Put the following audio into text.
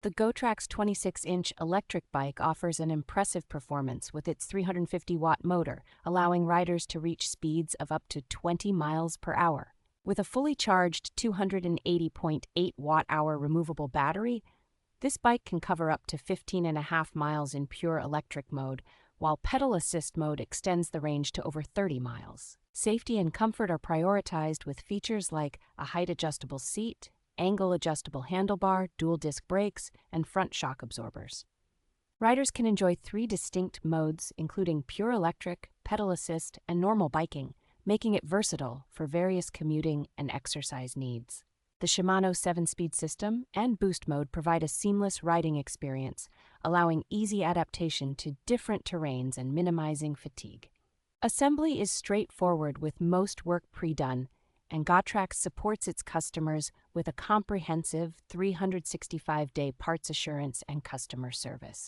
The Gotrax 26-inch electric bike offers an impressive performance with its 350-watt motor, allowing riders to reach speeds of up to 20 miles per hour. With a fully charged 280.8 watt-hour removable battery, this bike can cover up to 15.5 miles in pure electric mode, while pedal assist mode extends the range to over 30 miles. Safety and comfort are prioritized with features like a height-adjustable seat, angle-adjustable handlebar, dual-disc brakes, and front shock absorbers. Riders can enjoy 3 distinct modes, including pure electric, pedal assist, and normal biking, making it versatile for various commuting and exercise needs. The Shimano 7-speed system and boost mode provide a seamless riding experience, allowing easy adaptation to different terrains and minimizing fatigue. Assembly is straightforward with most work pre-done, and Gotrax supports its customers with a comprehensive 365-day parts assurance and customer service.